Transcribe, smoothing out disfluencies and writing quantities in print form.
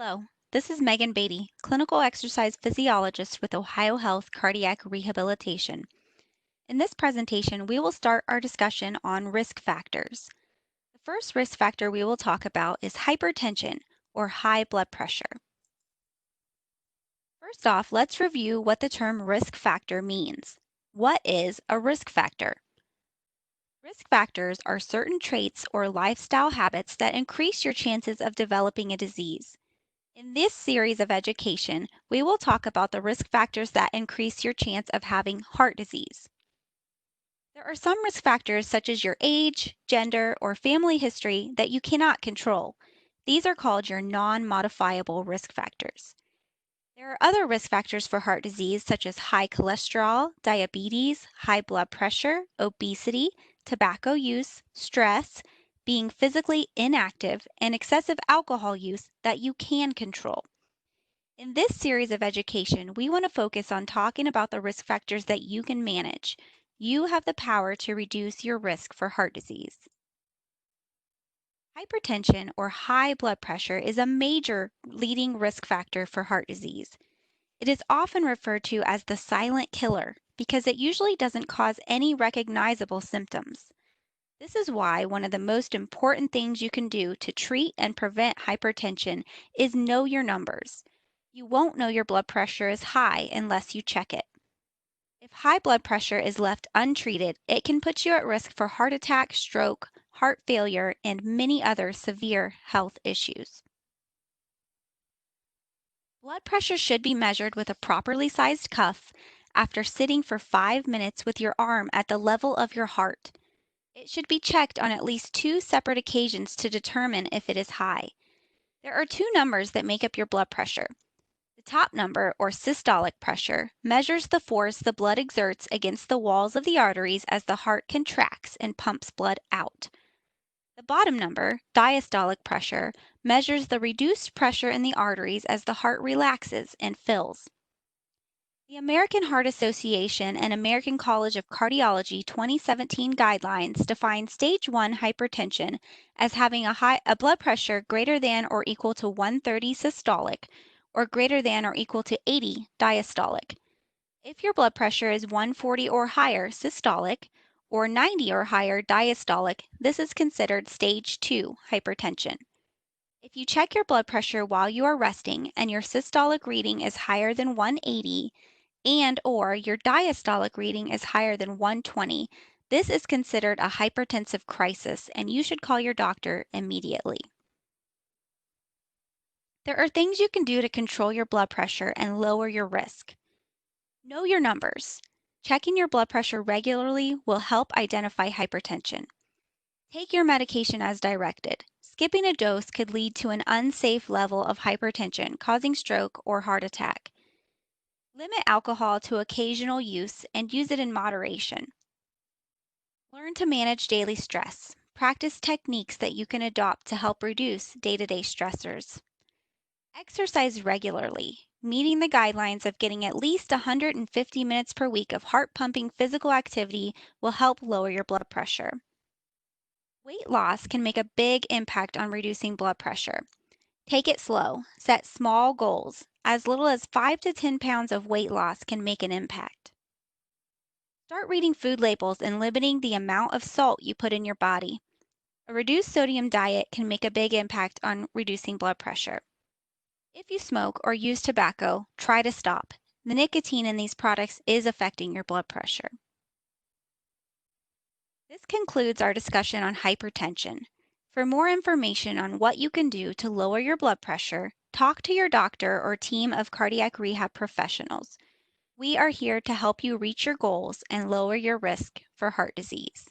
Hello, this is Megan Beatty, clinical exercise physiologist with Ohio Health Cardiac Rehabilitation. In this presentation, we will start our discussion on risk factors. The first risk factor we will talk about is hypertension or high blood pressure. First off, let's review what the term risk factor means. What is a risk factor? Risk factors are certain traits or lifestyle habits that increase your chances of developing a disease. In this series of education, we will talk about the risk factors that increase your chance of having heart disease. There are some risk factors such as your age, gender, or family history that you cannot control. These are called your non-modifiable risk factors. There are other risk factors for heart disease such as high cholesterol, diabetes, high blood pressure, obesity, tobacco use, stress, being physically inactive, and excessive alcohol use that you can control. In this series of education, we want to focus on talking about the risk factors that you can manage. You have the power to reduce your risk for heart disease. Hypertension or high blood pressure is a major leading risk factor for heart disease. It is often referred to as the silent killer because it usually doesn't cause any recognizable symptoms. This is why one of the most important things you can do to treat and prevent hypertension is know your numbers. You won't know your blood pressure is high unless you check it. If high blood pressure is left untreated, it can put you at risk for heart attack, stroke, heart failure, and many other severe health issues. Blood pressure should be measured with a properly sized cuff after sitting for 5 minutes with your arm at the level of your heart. It should be checked on at least 2 separate occasions to determine if it is high. There are 2 numbers that make up your blood pressure. The top number, or systolic pressure, measures the force the blood exerts against the walls of the arteries as the heart contracts and pumps blood out. The bottom number, diastolic pressure, measures the reduced pressure in the arteries as the heart relaxes and fills. The American Heart Association and American College of Cardiology 2017 guidelines define stage 1 hypertension as having a blood pressure greater than or equal to 130 systolic or greater than or equal to 80 diastolic. If your blood pressure is 140 or higher systolic or 90 or higher diastolic, this is considered stage 2 hypertension. If you check your blood pressure while you are resting and your systolic reading is higher than 180, and or your diastolic reading is higher than 120, this is considered a hypertensive crisis and you should call your doctor immediately. There are things you can do to control your blood pressure and lower your risk. Know your numbers. Checking your blood pressure regularly will help identify hypertension. Take your medication as directed. Skipping a dose could lead to an unsafe level of hypertension, causing stroke or heart attack. Limit alcohol to occasional use and use it in moderation. Learn to manage daily stress. Practice techniques that you can adopt to help reduce day-to-day stressors. Exercise regularly. Meeting the guidelines of getting at least 150 minutes per week of heart-pumping physical activity will help lower your blood pressure. Weight loss can make a big impact on reducing blood pressure. Take it slow. Set small goals. As little as 5 to 10 pounds of weight loss can make an impact. Start reading food labels and limiting the amount of salt you put in your body. A reduced sodium diet can make a big impact on reducing blood pressure. If you smoke or use tobacco, try to stop. The nicotine in these products is affecting your blood pressure. This concludes our discussion on hypertension. For more information on what you can do to lower your blood pressure, talk to your doctor or team of cardiac rehab professionals. We are here to help you reach your goals and lower your risk for heart disease.